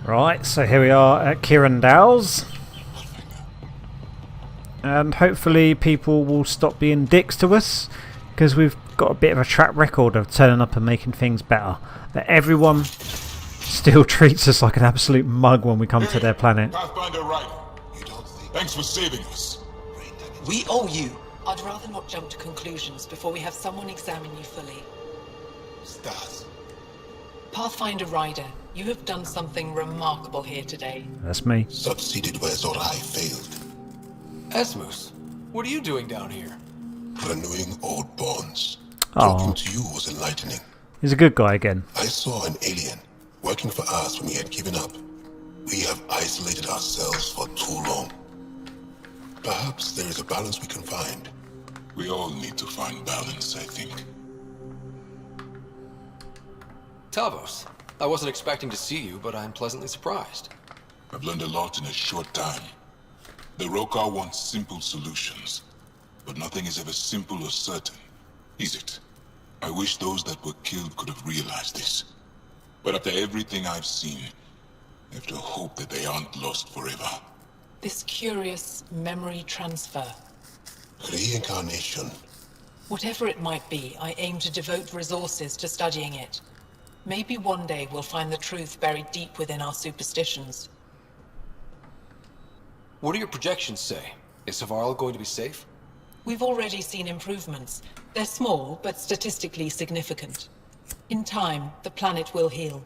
Right, so here we are at Kirandal's. And hopefully people will stop being dicks to us, because we've got a bit of a track record of turning up and making things better. That everyone still treats us like an absolute mug when we come to their planet. Pathfinder Ryder, thanks for saving us. We owe you. I'd rather not jump to conclusions before we have someone examine you fully. Stars. Pathfinder Ryder, you have done something remarkable here today. That's me. Succeeded where Zorai failed. Esmus, what are you doing down here? Renewing old bonds. Aw. Talking to you was enlightening. He's a good guy again. I saw an alien working for us when we had given up. We have isolated ourselves for too long. Perhaps there is a balance we can find. We all need to find balance, I think. Tavos, I wasn't expecting to see you, but I'm pleasantly surprised. I've learned a lot in a short time. The Rokar wants simple solutions, but nothing is ever simple or certain, is it? I wish those that were killed could have realized this. But after everything I've seen, I have to hope that they aren't lost forever. This curious memory transfer. Reincarnation. Whatever it might be, I aim to devote resources to studying it. Maybe one day we'll find the truth buried deep within our superstitions. What do your projections say? Is Havarl going to be safe? We've already seen improvements. They're small, but statistically significant. In time, the planet will heal.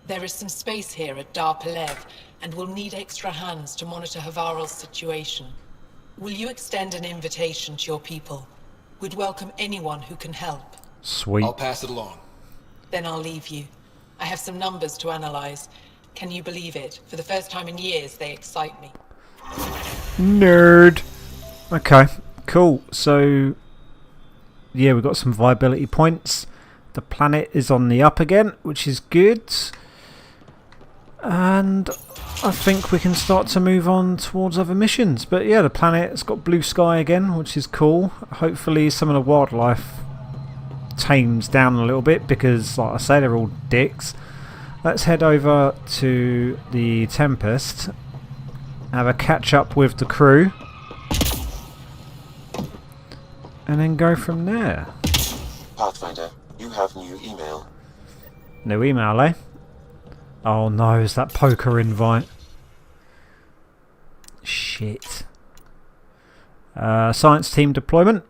There is some space here at Dar Pelev, and we'll need extra hands to monitor Havarl's situation. Will you extend an invitation to your people? We'd welcome anyone who can help. Sweet. I'll pass it along. Then I'll leave you. I have some numbers to analyze. Can you believe it? For the first time in years, they excite me. Nerd. Okay, cool. So, yeah, we've got some viability points. The planet is on the up again, which is good. And I think we can start to move on towards other missions. But yeah, the planet's got blue sky again, which is cool. Hopefully some of the wildlife tames down a little bit, because like I say, they're all dicks. Let's head over to the Tempest, have a catch up with the crew, and then go from there. Pathfinder, you have new email. New email, eh? Oh no, is that poker invite? Shit. Science team deployment.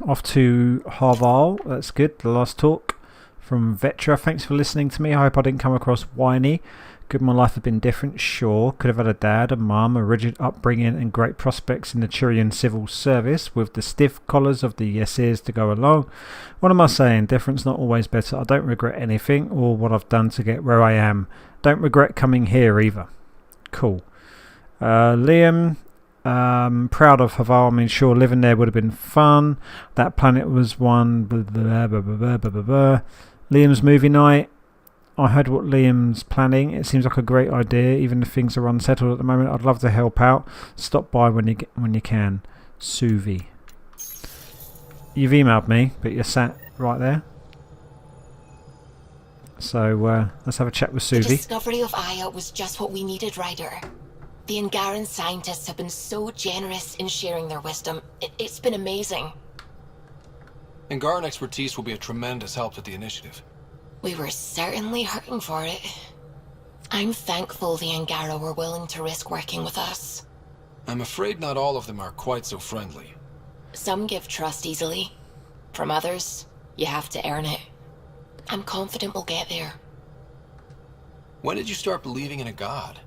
Off to Havarl. That's good. The last talk from Vetra. Thanks for listening to me. I hope I didn't come across whiny. Could my life have been different? Sure. Could have had a dad, a mum, a rigid upbringing, and great prospects in the Turian civil service with the stiff collars of the yeses to go along. What am I saying? Different's not always better. I don't regret anything or what I've done to get where I am. Don't regret coming here either. Cool. Liam. Proud of Havarl. I mean, sure, living there would have been fun. That planet was one. Blah, blah, blah, blah, blah, blah, blah. Liam's movie night. I heard what Liam's planning. It seems like a great idea, even if things are unsettled at the moment. I'd love to help out. Stop by when you can. Suvi. You've emailed me, but you're sat right there. So let's have a chat with The Suvi. discovery of Aya was just what we needed, Ryder. The Angaran scientists have been so generous in sharing their wisdom. It's been amazing. Angaran expertise will be a tremendous help to the initiative. We were certainly hurting for it. I'm thankful the Angara were willing to risk working with us. I'm afraid not all of them are quite so friendly. Some give trust easily. From others, you have to earn it. I'm confident we'll get there. When did you start believing in a god?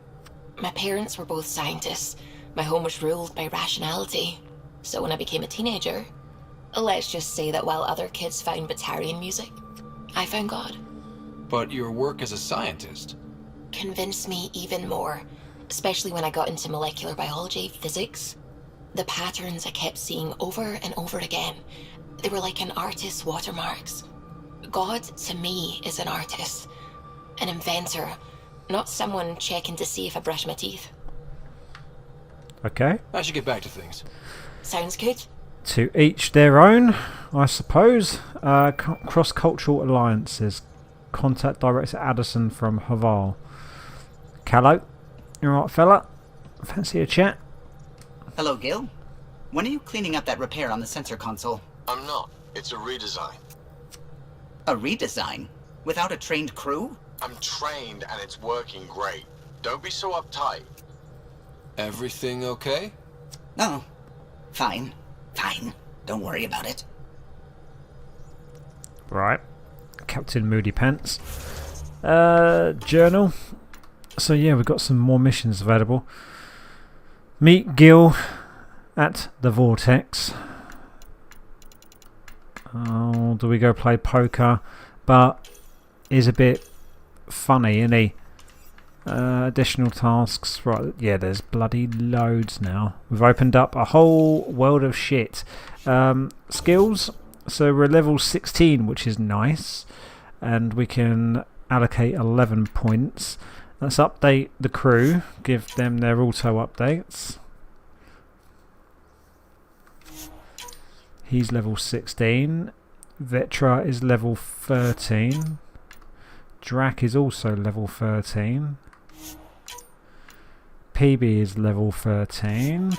My parents were both scientists. My home was ruled by rationality. So when I became a teenager, let's just say that while other kids found Batarian music, I found God. But your work as a scientist? Convinced me even more, especially when I got into molecular biology, physics. The patterns I kept seeing over and over again, they were like an artist's watermarks. God, to me, is an artist, an inventor, not someone checking to see if I brush my teeth. Okay. I should get back to things. Sounds good. To each their own, I suppose. Cross-cultural alliances. Contact Director Addison from Havarl. Callow. You alright, fella? Fancy a chat? Hello, Gil. When are you cleaning up that repair on the sensor console? I'm not. It's a redesign. A redesign? Without a trained crew? I'm trained and it's working great. Don't be so uptight. Everything okay? No. Fine. Fine. Don't worry about it. Right. Captain Moody Pants. Journal. So yeah, we've got some more missions available. Meet Gil at the Vortex. Oh, do we go play poker? But he's a bit funny, isn't he? Additional tasks. Right, yeah, there's bloody loads now. We've opened up a whole world of shit. Skills. So we're level 16, which is nice. And we can allocate 11 points. Let's update the crew. Give them their auto updates. He's level 16. Vetra is level 13. Drac is also level 13. PB is level 13.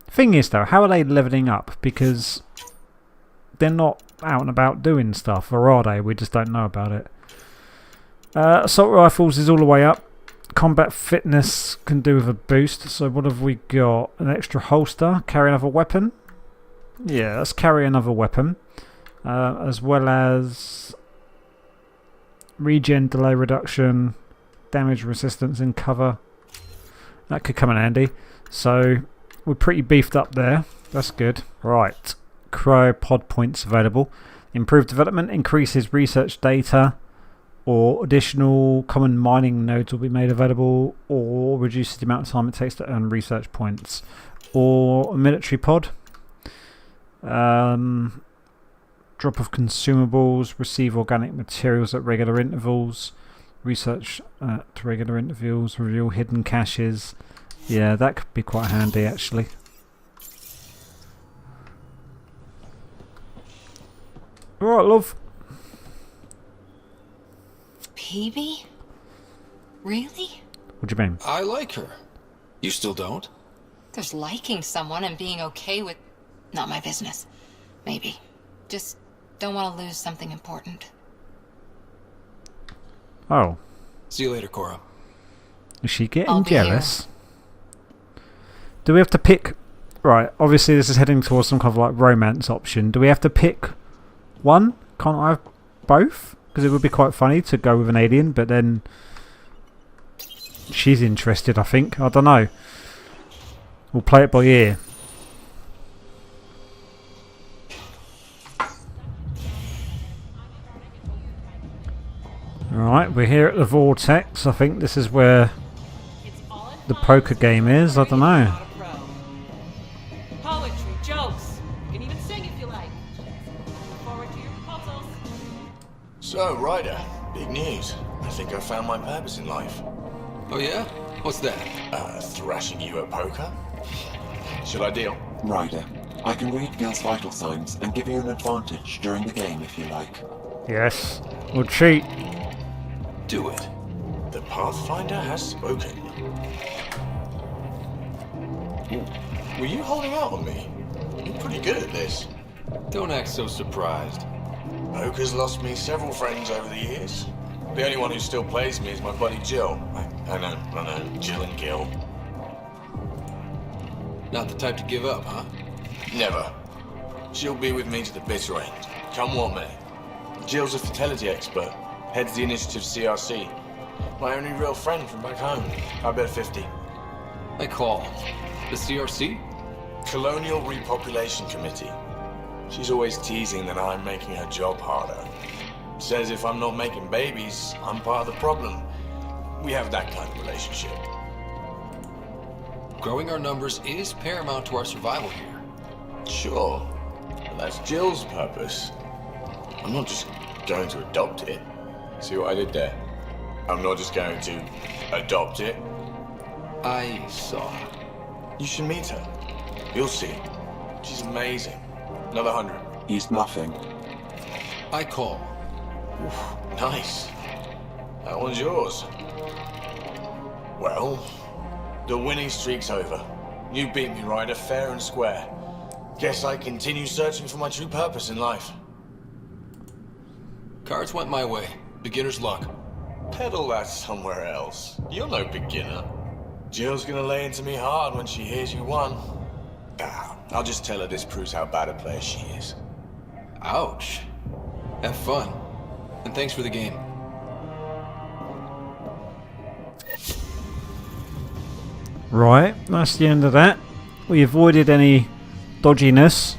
Thing is though, how are they leveling up? Because they're not out and about doing stuff, or are they? We just don't know about it. Assault rifles is all the way up. Combat fitness can do with a boost. So what have we got? An extra holster. Carry another weapon. Yeah, let's carry another weapon. As well as regen delay reduction, damage resistance and cover. That could come in handy. So we're pretty beefed up there. That's good. Right. Cryopod points available. Improved development increases research data, or additional common mining nodes will be made available, or reduces the amount of time it takes to earn research points. Or a military pod. Drop of consumables, receive organic materials at regular intervals, research at regular intervals, reveal hidden caches. Yeah, that could be quite handy actually. Alright, love. PB? Really? What do you mean? I like her. You still don't? There's liking someone and being okay with... Not my business. Maybe. Just don't want to lose something important. Oh. See you later, Cora. Is she getting I'll be jealous? Do we have to pick... Right, obviously this is heading towards some kind of like romance option. Do we have to pick one? Can't I have both? Because it would be quite funny to go with an alien, but then she's interested, I think. I don't know. We'll play it by ear. Alright, we're here at the Vortex. I think this is where the poker game is. I don't know. Poetry, jokes. You can even sing if you like. Look forward to your proposals. So, Ryder, big news. I think I found my purpose in life. Oh yeah? What's that? Thrashing you at poker? Should I deal? Ryder, I can read Gil's vital signs and give you an advantage during the game if you like. Yes. We'll cheat. Do it. The Pathfinder has spoken. Were you holding out on me? You're pretty good at this. Don't act so surprised. Poker's lost me several friends over the years. The only one who still plays me is my buddy Jill. I know, Jill and Gil. Not the type to give up, huh? Never. She'll be with me to the bitter end, come what may. Jill's a fertility expert, heads the initiative CRC. My only real friend from back home. I bet 50. I call. The CRC? Colonial Repopulation Committee. She's always teasing that I'm making her job harder. Says if I'm not making babies, I'm part of the problem. We have that kind of relationship. Growing our numbers is paramount to our survival here. Sure, but that's Jill's purpose. I'm not just going to adopt it. See what I did there? I'm not just going to adopt it. I saw. You should meet her. You'll see. She's amazing. Another 100. He's bluffing. I call. Oof, nice. That one's yours. Well, the winning streak's over. You beat me, Ryder, fair and square. Guess I continue searching for my true purpose in life. Cards went my way. Beginner's luck. Peddle that somewhere else. You're no beginner. Jill's gonna lay into me hard when she hears you won. I'll just tell her this proves how bad a player she is. Ouch. Have fun. And thanks for the game. Right, that's the end of that. We avoided any dodginess.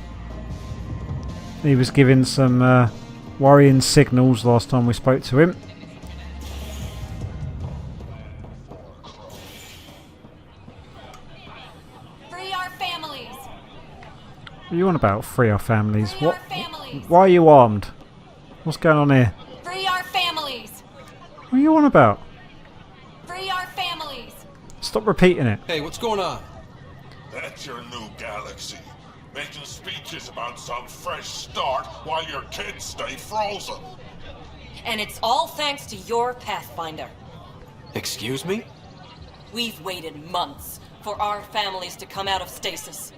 He was giving some worrying signals last time we spoke to him. Free our families. What are you on about? Free our families? What? Why are you armed? What's going on here? Free our families. What are you on about? Free our families. Stop repeating it. Hey, what's going on? That's your new galaxy. Making speeches about some fresh start while your kids stay frozen. And it's all thanks to your Pathfinder. Excuse me? We've waited months for our families to come out of stasis.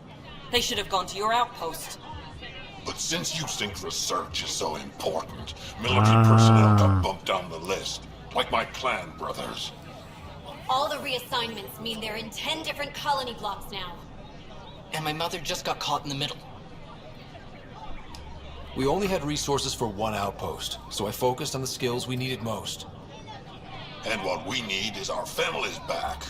They should have gone to your outpost. But since you think research is so important, military personnel got bumped down the list, like my clan brothers. All the reassignments mean they're in 10 different colony blocks now. And my mother just got caught in the middle. We only had resources for one outpost, so I focused on the skills we needed most. And what we need is our families back.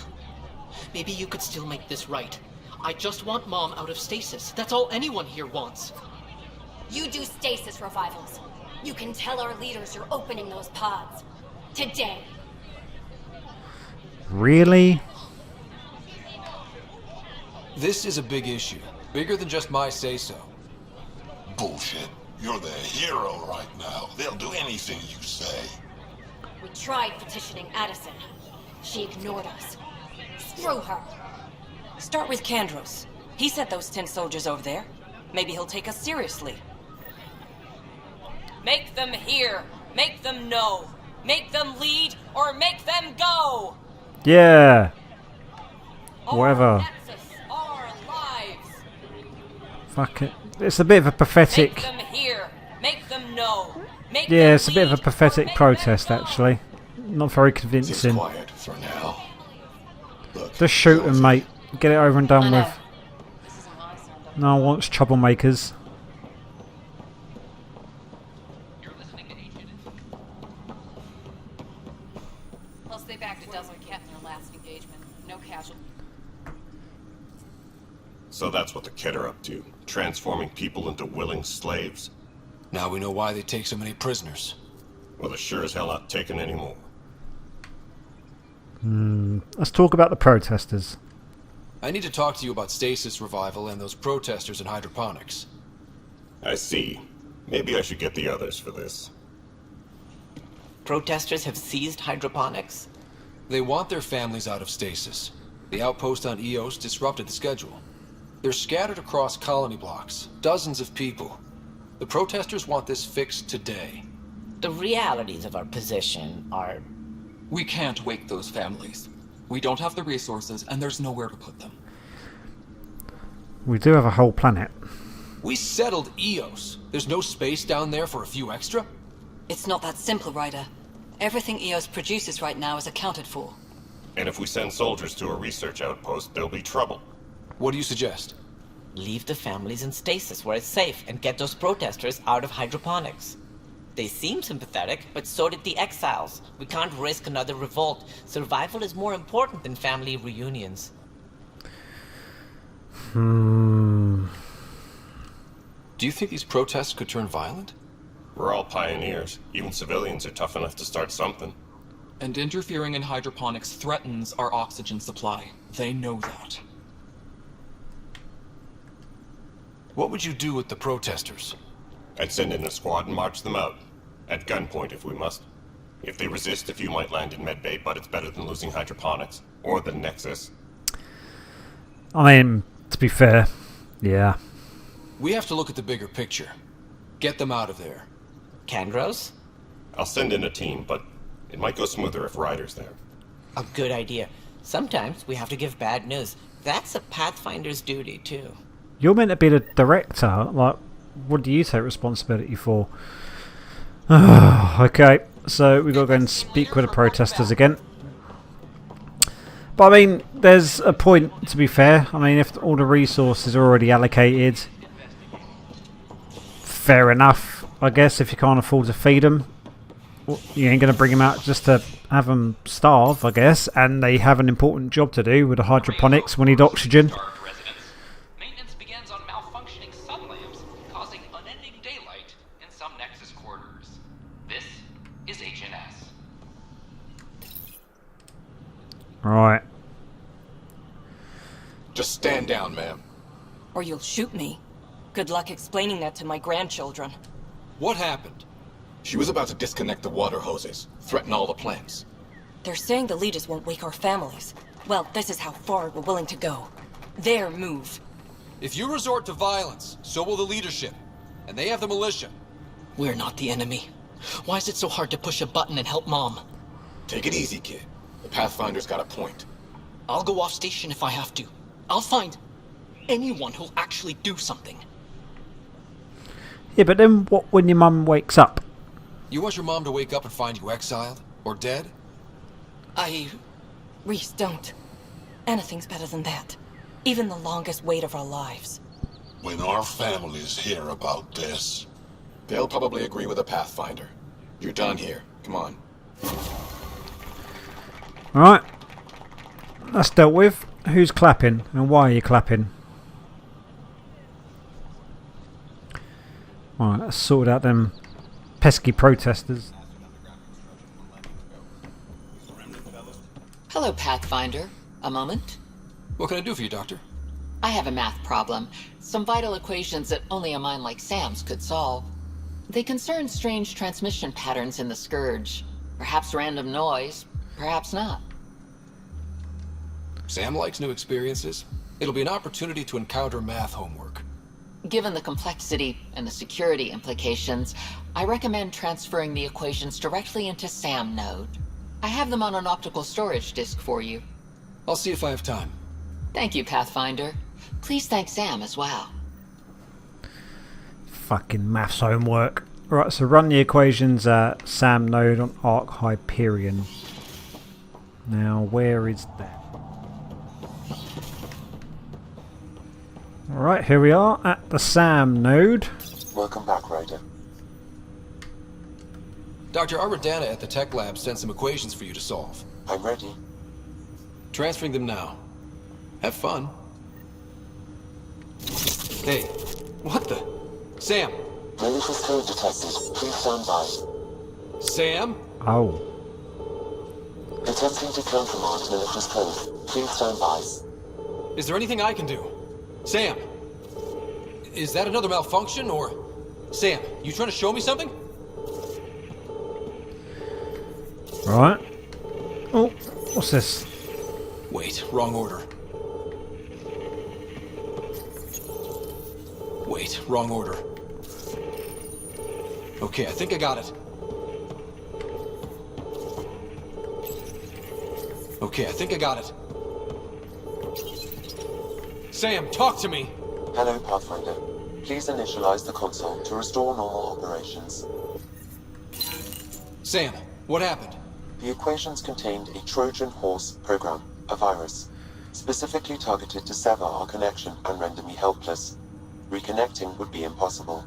Maybe you could still make this right. I just want Mom out of stasis. That's all anyone here wants. You do stasis revivals. You can tell our leaders you're opening those pods. Today. Really? This is a big issue. Bigger than just my say-so. Bullshit. You're the hero right now. They'll do anything you say. We tried petitioning Addison. She ignored us. Screw her. Start with Kandros. He sent those 10 soldiers over there. Maybe he'll take us seriously. Make them hear. Make them know. Make them lead or make them go. Yeah. Whatever. Our lives. Fuck it. It's a bit of a pathetic. Make them hear. Make them know. Make Yeah, them it's a bit of a lead, pathetic or make protest, them go. actually. Not very Just convincing. quiet for now. Look, Just shoot them, mate. Get it over and done I know. with. No one wants troublemakers. Plus, they bagged a dozen cat in their last engagement. No casualties. So that's what the Kett are up to, transforming people into willing slaves. Now we know why they take so many prisoners. Well, they're sure as hell not taking any more. Let's talk about the protesters. I need to talk to you about stasis revival and those protesters in hydroponics. I see. Maybe I should get the others for this. Protesters have seized hydroponics? They want their families out of stasis. The outpost on Eos disrupted the schedule. They're scattered across colony blocks, dozens of people. The protesters want this fixed today. The realities of our position are... We can't wake those families. We don't have the resources, and there's nowhere to put them. We do have a whole planet. We settled Eos. There's no space down there for a few extra? It's not that simple, Ryder. Everything Eos produces right now is accounted for. And if we send soldiers to a research outpost, there'll be trouble. What do you suggest? Leave the families in stasis where it's safe and get those protesters out of hydroponics. They seem sympathetic, but so did the exiles. We can't risk another revolt. Survival is more important than family reunions. Do you think these protests could turn violent? We're all pioneers. Even civilians are tough enough to start something. And interfering in hydroponics threatens our oxygen supply. They know that. What would you do with the protesters? I'd send in a squad and march them out. At gunpoint if we must. If they resist, a few might land in medbay, but it's better than losing hydroponics. Or the Nexus. I mean, to be fair, yeah. We have to look at the bigger picture. Get them out of there. Kandros? I'll send in a team, but It might go smoother if Ryder's there. A good idea. Sometimes we have to give bad news. That's a Pathfinder's duty, too. You're meant to be the director. Like, what do you take responsibility for? Okay, so we've got to go and speak with the protesters again. But I mean, there's a point, to be fair. I mean, if all the resources are already allocated, fair enough, I guess. If you can't afford to feed them, you ain't going to bring them out just to have them starve, I guess. And they have an important job to do with the hydroponics. We need oxygen. Maintenance begins on malfunctioning sun lamps, causing unending daylight in some Nexus quarters. This is HNS. Right. Just stand down, ma'am. Or you'll shoot me. Good luck explaining that to my grandchildren. What happened? She was about to disconnect the water hoses, threaten all the plants. They're saying the leaders won't wake our families. Well, this is how far we're willing to go. Their move. If you resort to violence, so will the leadership. And they have the militia. We're not the enemy. Why is it so hard to push a button and help Mom? Take it easy, kid. The Pathfinder's got a point. I'll go off station if I have to. I'll find anyone who'll actually do something. Yeah, but then what when your mum wakes up? You want your mom to wake up and find you exiled? Or dead? Reese, don't. Anything's better than that. Even the longest wait of our lives. When our families hear about this... They'll probably agree with the Pathfinder. You're done here. Come on. Alright. That's dealt with. Who's clapping? And why are you clapping? Alright, let's sort out them pesky protesters. Hello, Pathfinder. A moment? What can I do for you, Doctor? I have a math problem. Some vital equations that only a mind like Sam's could solve. They concern strange transmission patterns in the Scourge. Perhaps random noise, perhaps not. Sam likes new experiences. It'll be an opportunity to encounter math homework. Given the complexity and the security implications, I recommend transferring the equations directly into SAM node. I have them on an optical storage disk for you. I'll see if I have time. Thank you, Pathfinder. Please thank Sam as well. Fucking maths homework. Right, so run the equations at SAM node on Arc Hyperion. Now, where is that? Alright, here we are at the SAM node. Welcome back, Ryder. Dr. Aradana at the tech lab sent some equations for you to solve. I'm ready. Transferring them now. Have fun. Hey, what the? Sam! Malicious code detected. Please stand by. Sam? Oh. Attempting to countermand malicious code. Please stand by. Is there anything I can do? Sam! Is that another malfunction, or... Sam, you trying to show me something? Right. Oh, what's this? Wait, wrong order. Wait, wrong order. Okay, I think I got it. Okay, I think I got it. Sam, talk to me! Hello, Pathfinder. Please initialize the console to restore normal operations. Sam, what happened? The equations contained a Trojan horse program, a virus, specifically targeted to sever our connection and render me helpless. Reconnecting would be impossible.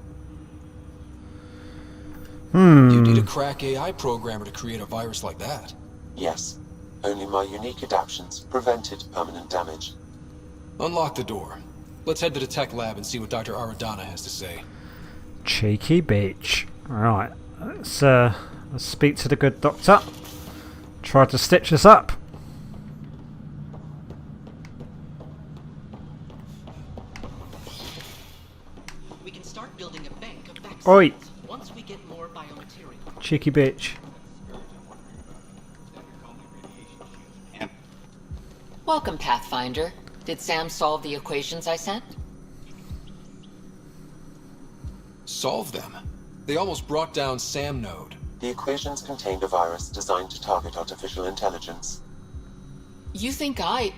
You need a crack AI programmer to create a virus like that. Yes. Only my unique adaptions prevented permanent damage. Unlock the door. Let's head to the tech lab and see what Dr. Aradana has to say. Cheeky bitch. Right, let's speak to the good doctor. Try to stitch us up. We can start building a bank of vaccines Oi. once we get more biomaterial. Cheeky bitch. Welcome, Pathfinder. Did Sam solve the equations I sent? Solve them? They almost brought down Sam Node. The equations contained a virus designed to target artificial intelligence. You think I...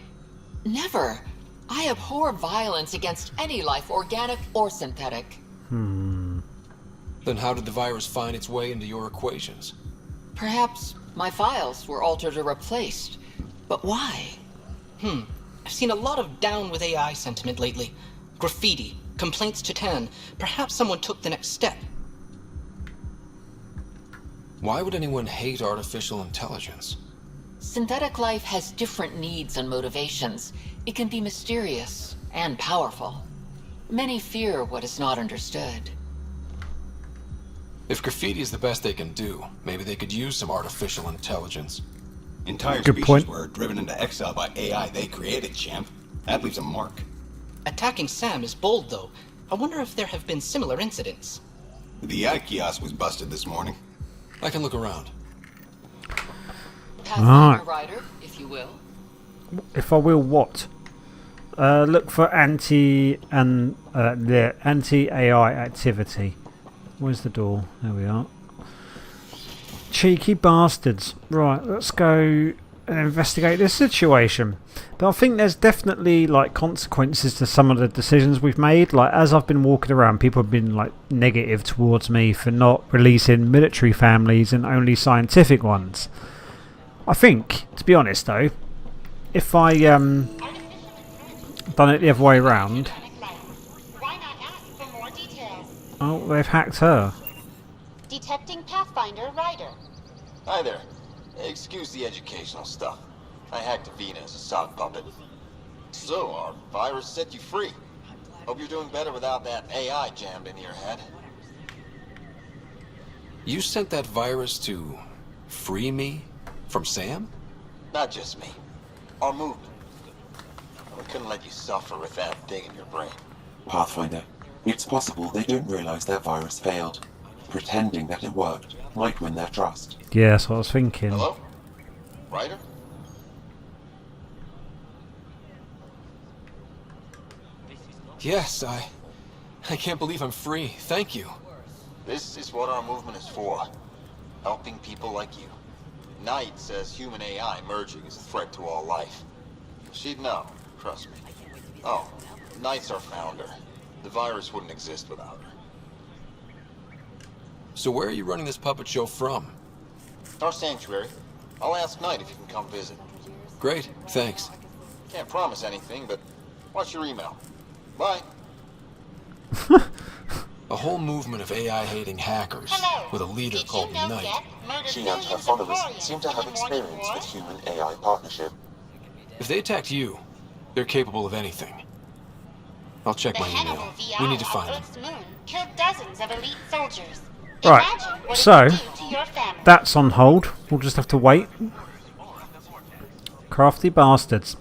Never. I abhor violence against any life, organic or synthetic. Then how did the virus find its way into your equations? Perhaps my files were altered or replaced. But why? I've seen a lot of down with AI sentiment lately. Graffiti, complaints to 10. Perhaps someone took the next step. Why would anyone hate artificial intelligence? Synthetic life has different needs and motivations. It can be mysterious and powerful. Many fear what is not understood. If graffiti is the best they can do, maybe they could use some artificial intelligence. Entire Good species point. were driven into exile by AI they created, champ. That leaves a mark. Attacking Sam is bold, though. I wonder if there have been similar incidents. The AI kiosk was busted this morning. I can look around. Pathfinder Rider, if you will. If I will, what? Look for anti-AI activity. Where's the door? There we are. Cheeky bastards. Right, let's go and investigate this situation. But I think there's definitely like consequences to some of the decisions we've made. Like as I've been walking around, people have been like negative towards me for not releasing military families and only scientific ones. I think, to be honest though, if I done it the other way around. Oh, they've hacked her. Detecting Pathfinder Rider. Hi there. Excuse the educational stuff. I hacked Avina as a sock puppet. So, our virus set you free. Hope you're doing better without that AI jammed into your head. You sent that virus to free me from Sam? Not just me. Our movement. We couldn't let you suffer with that thing in your brain. Pathfinder, it's possible they don't realize their virus failed. Pretending that it worked might win their trust. Yeah, that's what I was thinking. Hello? Ryder? Yes, I can't believe I'm free. Thank you. This is what our movement is for. Helping people like you. Knight says human AI merging is a threat to all life. She'd know, trust me. Oh, Knight's our founder. The virus wouldn't exist without her. So where are you running this puppet show from? Our sanctuary. I'll ask Knight if you can come visit. Great, thanks. Can't promise anything, but watch your email. Bye. A whole movement of AI-hating hackers with a leader called Knight. She and her followers seem to have experience with human-AI partnership. If they attacked you, they're capable of anything. I'll check my email. We need to find them. Killed dozens of elite soldiers. Right, so that's on hold. We'll just have to wait. Crafty bastards.